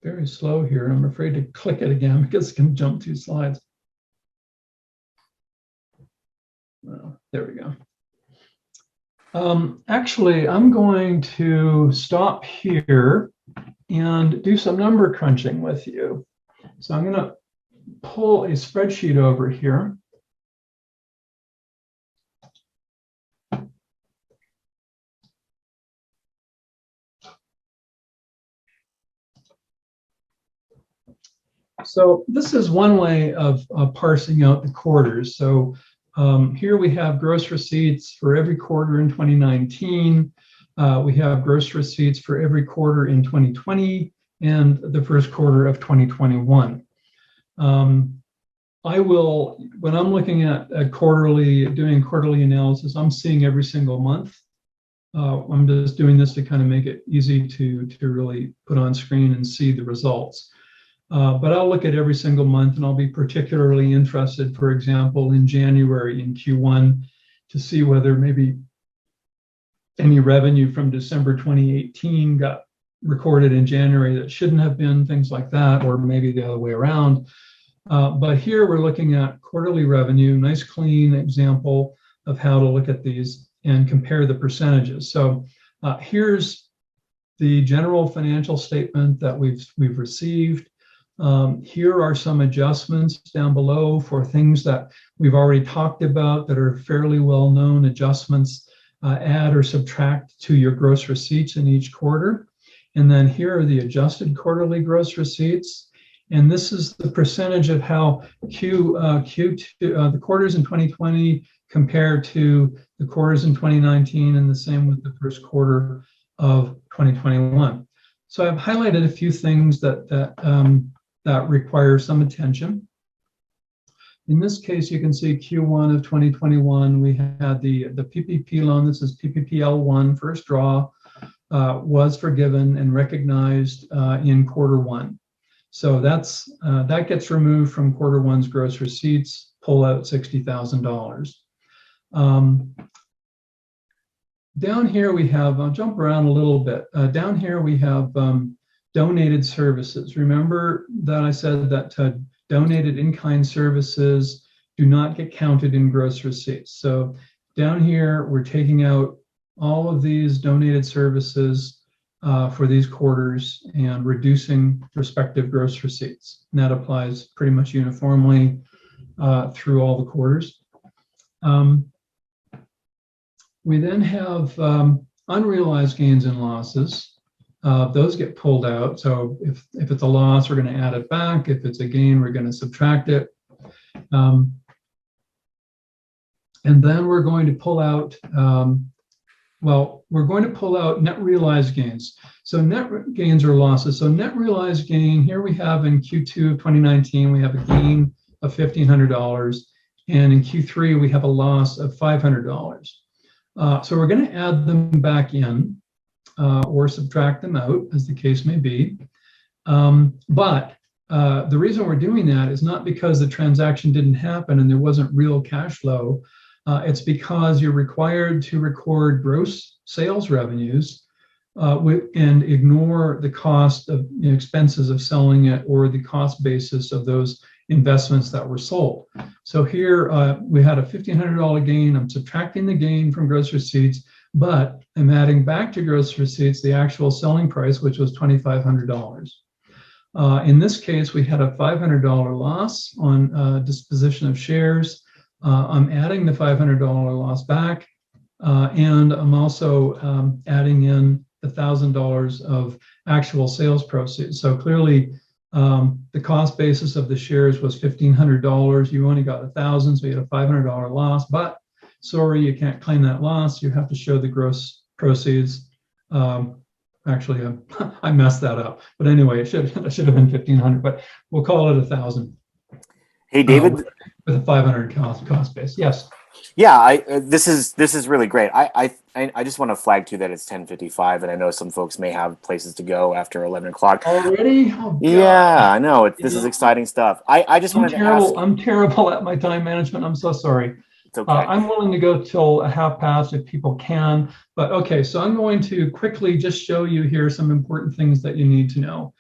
very slow here. I'm afraid to click it again because it can jump 2 slides. Well, there we go. Actually, I'm going to stop here and do some number crunching with you. So I'm going to pull a spreadsheet over here. So this is one way of parsing out the quarters. So here we have gross receipts for every quarter in 2019. We have gross receipts for every quarter in 2020 and the first quarter of 2021. I will, when I'm looking at doing quarterly analysis, I'm seeing every single month. I'm just doing this to kind of make it easy to really put on screen and see the results. But I'll look at every single month, and I'll be particularly interested, for example, in January in Q1 to see whether maybe any revenue from December 2018 got recorded in January that shouldn't have been, things like that, or maybe the other way around. But here we're looking at quarterly revenue, nice clean example of how to look at these and compare the percentages. So here's the general financial statement that we've received. Here are some adjustments down below for things that we've already talked about that are fairly well-known adjustments. Add or subtract to your gross receipts in each quarter. And then here are the adjusted quarterly gross receipts. And this is the percentage of how the quarters in 2020 compare to the quarters in 2019, and the same with the first quarter of 2021. So I've highlighted a few things that require some attention. In this case, you can see Q1 of 2021, we had the PPP loan. This is PPPL1, first draw, was forgiven and recognized in Q1. So that gets removed from Q1's gross receipts, pull out $60,000. Down here we have, I'll jump around a little bit. Down here we have donated services. Remember that I said that donated in-kind services do not get counted in gross receipts. So down here, we're taking out all of these donated services for these quarters and reducing respective gross receipts. And that applies pretty much uniformly through all the quarters. We then have unrealized gains and losses. Those get pulled out. So if it's a loss, we're going to add it back. If it's a gain, we're going to subtract it. And then we're going to pull out, we're going to pull out net realized gains. So net gains or losses. So net realized gain, here we have in Q2 of 2019, we have a gain of $1,500. And in Q3, we have a loss of $500. So we're going to add them back in or subtract them out, as the case may be. But the reason we're doing that is not because the transaction didn't happen and there wasn't real cash flow. It's because you're required to record gross sales revenues and ignore the cost of expenses of selling it or the cost basis of those investments that were sold. So here we had a $1,500 gain. I'm subtracting the gain from gross receipts, but I'm adding back to gross receipts the actual selling price, which was $2,500. In this case, we had a $500 loss on disposition of shares. I'm adding the $500 loss back, and I'm also adding in the $1,000 of actual sales proceeds. So clearly, the cost basis of the shares was $1,500. You only got $1,000, so you had a $500 loss. But sorry, you can't claim that loss. You have to show the gross proceeds. Actually, I messed that up. But anyway, it should have been $1,500. But we'll call it $1,000. Hey, David, with a $500 cost base. Yes. Yeah, this is really great. I just want to flag too that it's 10:55, and I know some folks may have places to go after 11 o'clock. Already? Oh, God. Yeah, I know. This is exciting stuff. I just wanted to ask. I'm terrible at my time management. I'm so sorry. It's okay. I'm willing to go till a half past if people can. But okay, so I'm going to quickly just show you here some important things that you need to know.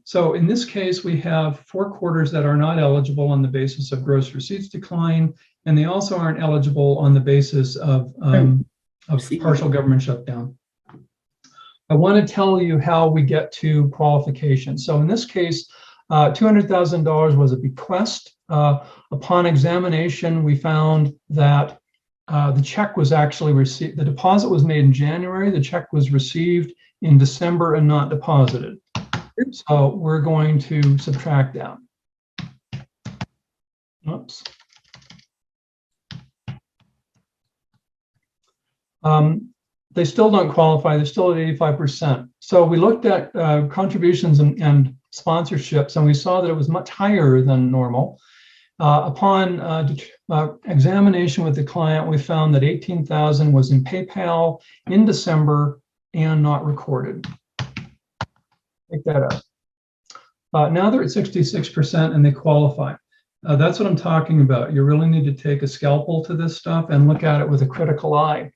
So in this case, we have 4 quarters that are not eligible on the basis of gross receipts decline, and they also aren't eligible on the basis of partial government shutdown. I want to tell you how we get to qualification. So in this case, $200,000 was a bequest. Upon examination, we found that the check was actually received. The deposit was made in January. The check was received in December and not deposited. So we're going to subtract that. Oops. They still don't qualify. They're still at 85%. So we looked at contributions and sponsorships, and we saw that it was much higher than normal. Upon examination with the client, we found that $18,000 was in PayPal in December and not recorded. Take that out. Now they're at 66% and they qualify. That's what I'm talking about. You really need to take a scalpel to this stuff and look at it with a critical eye.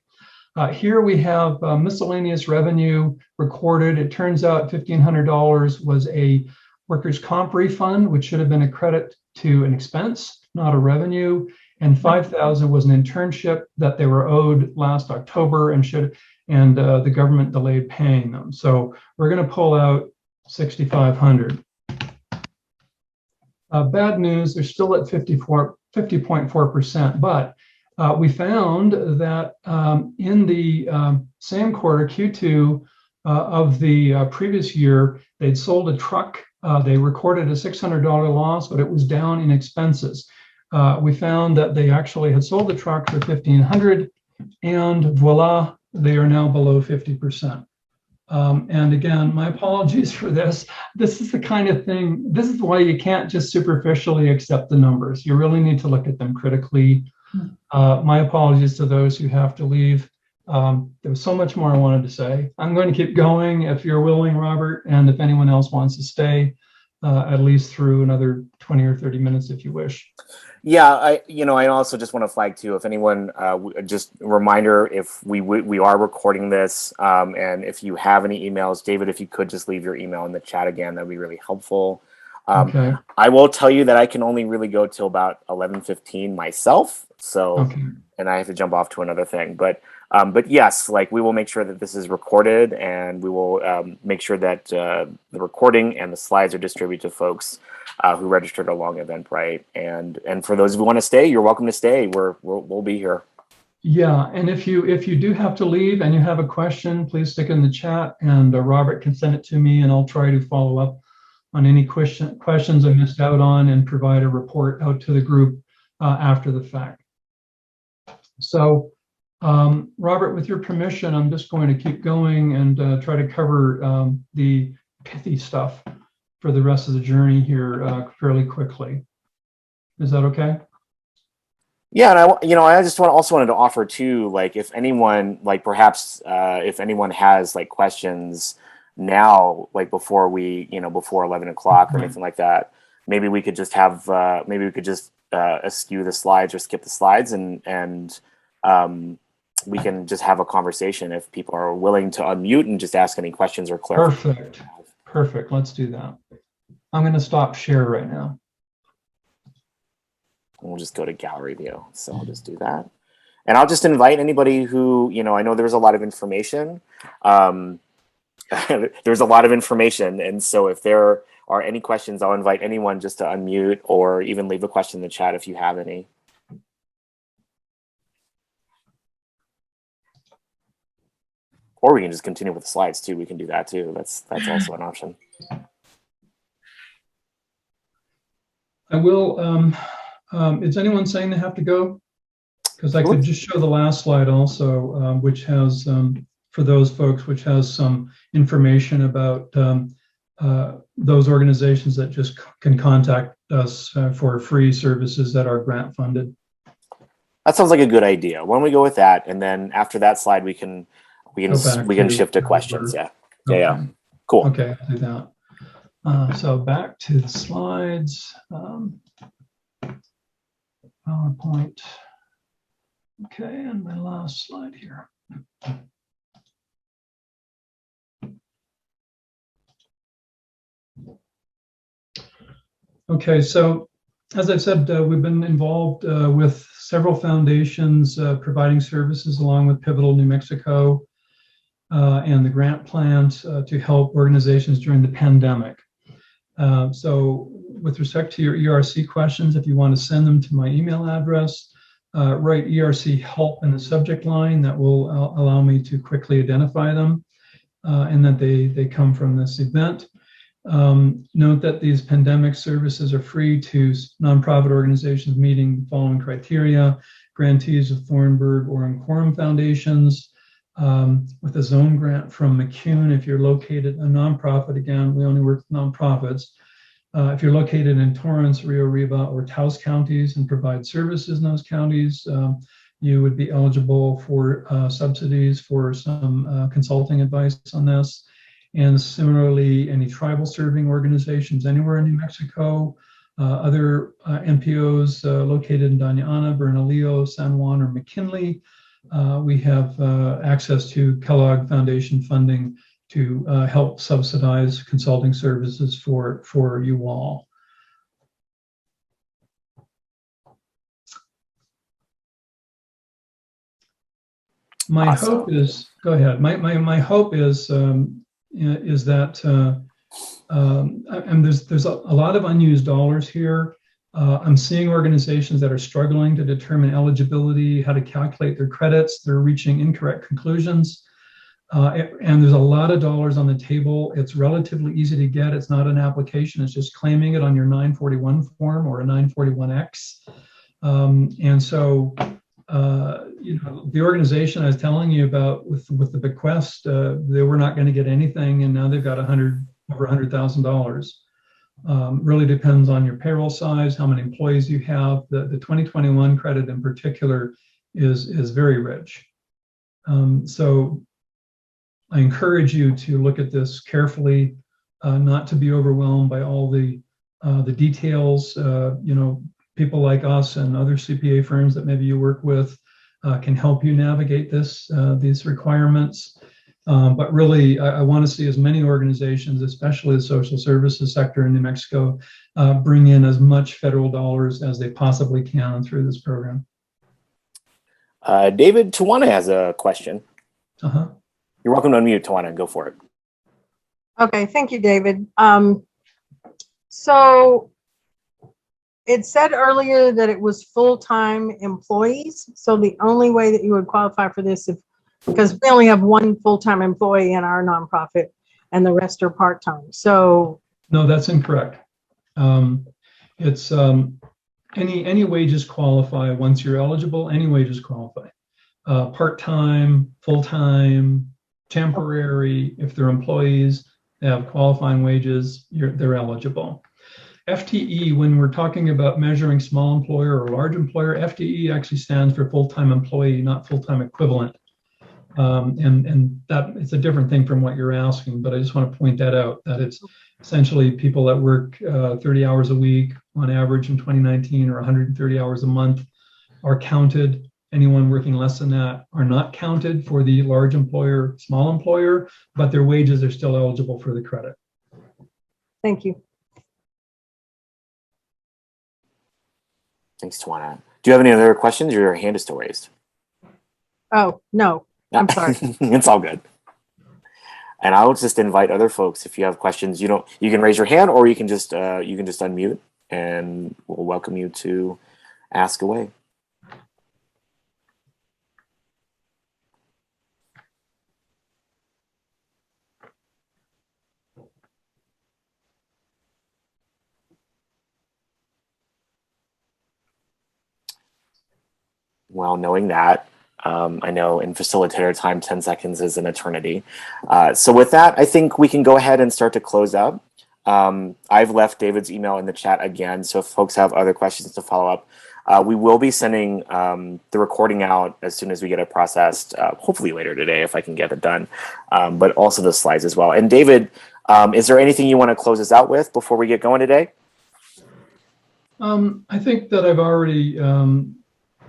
Here we have miscellaneous revenue recorded. It turns out $1,500 was a workers' comp refund, which should have been a credit to an expense, not a revenue. And $5,000 was an internship that they were owed last October and the government delayed paying them. So we're going to pull out $6,500. Bad news, they're still at 50.4%, but we found that in the same quarter, Q2 of the previous year, they'd sold a truck. They recorded a $600 loss, but it was down in expenses. We found that they actually had sold the truck for $1,500, and voila, they are now below 50%. And again, my apologies for this. This is the kind of thing, this is why you can't just superficially accept the numbers. You really need to look at them critically. My apologies to those who have to leave. There was so much more I wanted to say. I'm going to keep going if you're willing, Robert, and if anyone else wants to stay at least through another 20 or 30 minutes if you wish. Yeah, I also just want to flag too, if anyone, just a reminder, if we are recording this, and if you have any emails, David, if you could just leave your email in the chat again, that'd be really helpful. Okay. I will tell you that I can only really go till about 11:15 myself. So, okay. And I have to jump off to another thing, but yes, like we will make sure that this is recorded, and we will make sure that the recording and the slides are distributed to folks who registered along Eventbrite. And for those who want to stay, you're welcome to stay. We'll be here. Yeah, and if you do have to leave and you have a question, please stick it in the chat, and Robert can send it to me, and I'll try to follow up on any questions I missed out on and provide a report out to the group after the fact. So, Robert, with your permission, I'm just going to keep going and try to cover the pithy stuff for the rest of the journey here fairly quickly. Is that okay? Yeah, and I just also wanted to offer too, like if anyone, like perhaps if anyone has like questions now, like before before 11 o'clock or anything like that, maybe we could just have eschew the slides or skip the slides, and we can just have a conversation if people are willing to unmute and just ask any questions or clarifications. Perfect. Let's do that. I'm going to stop share right now. We'll just go to gallery view. So I'll just do that. And I'll just invite anybody who, I know there's a lot of information. There's a lot of information. And so if there are any questions, I'll invite anyone just to unmute or even leave a question in the chat if you have any. Or we can just continue with the slides too. We can do that too. That's also an option. I will. Is anyone saying they have to go? Because I could just show the last slide also, which has, for those folks, which has some information about those organizations that just can contact us for free services that are grant funded. That sounds like a good idea. Why don't we go with that? And then after that slide, we can shift to questions. Yeah. Okay. Yeah. Cool. Okay, I'll do that. So back to the slides. PowerPoint. Okay, and my last slide here. Okay, so as I've said, we've been involved with several foundations providing services along with Pivotal New Mexico and the grant plans to help organizations during the pandemic. So with respect to your ERC questions, if you want to send them to my email address, write ERC help in the subject line. That will allow me to quickly identify them and that they come from this event. Note that these pandemic services are free to nonprofit organizations meeting the following criteria: grantees of Thornburg or Quorum foundations, with a zone grant from McCune. If you're located a nonprofit, again, we only work with nonprofits. If you're located in Torrance, Rio Arriba, or Taos counties and provide services in those counties, you would be eligible for subsidies for some consulting advice on this. And similarly, any tribal serving organizations anywhere in New Mexico, other NPOs located in Doña Ana, Bernalillo, San Juan, or McKinley, we have access to Kellogg Foundation funding to help subsidize consulting services for you all. My Awesome. hope is, go ahead. My hope is that and there's a lot of unused dollars here. I'm seeing organizations that are struggling to determine eligibility, how to calculate their credits. They're reaching incorrect conclusions. And there's a lot of dollars on the table. It's relatively easy to get. It's not an application. It's just claiming it on your 941 form or a 941X. And so, the organization I was telling you about with the bequest, they were not going to get anything, and now they've got over $100,000. Really depends on your payroll size, how many employees you have. The 2021 credit in particular is very rich. So I encourage you to look at this carefully, not to be overwhelmed by all the details. People like us and other CPA firms that maybe you work with can help you navigate these requirements. But really, I want to see as many organizations, especially the social services sector in New Mexico, bring in as much federal dollars as they possibly can through this program. David Tawana has a question. Uh-huh. You're welcome to unmute, Tawana. Go for it. Okay, thank you, David. So it said earlier that it was full-time employees. So the only way that you would qualify for this, because we only have one full-time employee in our nonprofit and the rest are part-time. So no, that's incorrect. It's any wages qualify once you're eligible. Any wages qualify. Part-time, full-time, temporary. If they're employees, they have qualifying wages. They're eligible. FTE, when we're talking about measuring small employer or large employer, FTE actually stands for full-time employee, not full-time equivalent. And that it's a different thing from what you're asking, but I just want to point that out, that it's essentially people that work 30 hours a week on average in 2019 or 130 hours a month are counted. Anyone working less than that are not counted for the large employer, small employer, but their wages are still eligible for the credit. Thank you. Thanks, Tawana. Do you have any other questions, or your hand is still raised? Oh, no, I'm sorry. It's all good. And I'll just invite other folks. If you have questions, you can raise your hand, or you can just unmute, and we'll welcome you to ask away. Well, knowing that, I know in facilitator time, 10 seconds is an eternity. So with that, I think we can go ahead and start to close out. I've left David's email in the chat again, so if folks have other questions to follow up, we will be sending the recording out as soon as we get it processed, hopefully later today if I can get it done, but also the slides as well. And David, is there anything you want to close us out with before we get going today? I think that I've already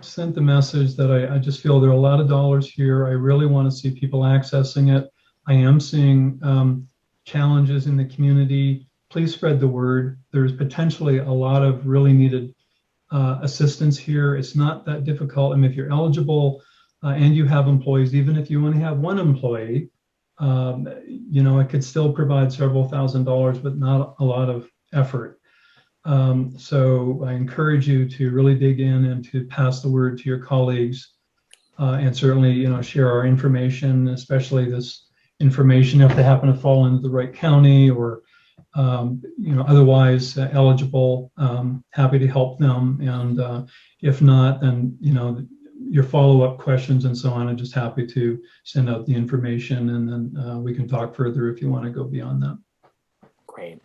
sent the message that I just feel there are a lot of dollars here. I really want to see people accessing it. I am seeing challenges in the community. Please spread the word. There's potentially a lot of really needed assistance here. It's not that difficult. I mean, if you're eligible and you have employees, even if you only have one employee, it could still provide several $1,000s, but not a lot of effort. So I encourage you to really dig in and to pass the word to your colleagues, and certainly, share our information, especially this information if they happen to fall into the right county or, otherwise eligible. Happy to help them. And if not, then, your follow-up questions and so on, I'm just happy to send out the information, and then we can talk further if you want to go beyond that. Great.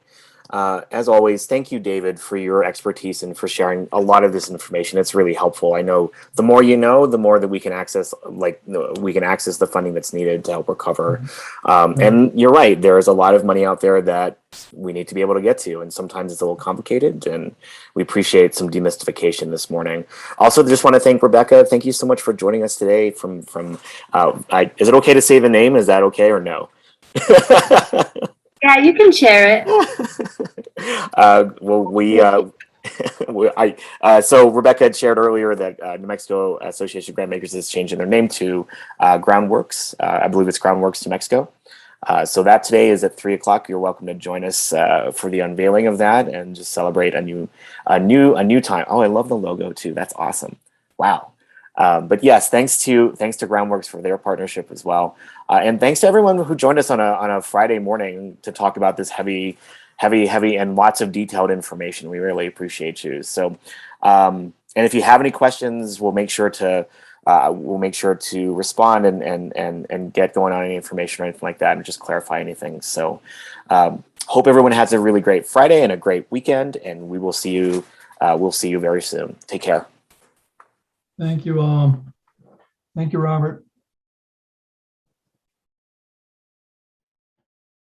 As always, thank you, David, for your expertise and for sharing a lot of this information. It's really helpful. I know the more you know, the more that we can access, the funding that's needed to help recover. And you're right, there is a lot of money out there that we need to be able to get to, and sometimes it's a little complicated, and we appreciate some demystification this morning. Also, just want to thank Rebecca. Thank you so much for joining us today is it okay to say the name? Is that okay or no? Yeah, you can share it. So Rebecca had shared earlier that New Mexico Association of Grantmakers is changing their name to Groundworks. I believe it's Groundworks New Mexico. So that today is at 3:00. You're welcome to join us for the unveiling of that and just celebrate a new time. Oh, I love the logo too. That's awesome. Wow. But yes, thanks to Groundworks for their partnership as well, and thanks to everyone who joined us on a Friday morning to talk about this heavy and lots of detailed information. We really appreciate you. So, and if you have any questions, we'll make sure to respond and get going on any information or anything like that, and just clarify anything. So, hope everyone has a really great Friday and a great weekend, and we will see you. We'll see you very soon. Take care. Thank you all. Thank you, Robert.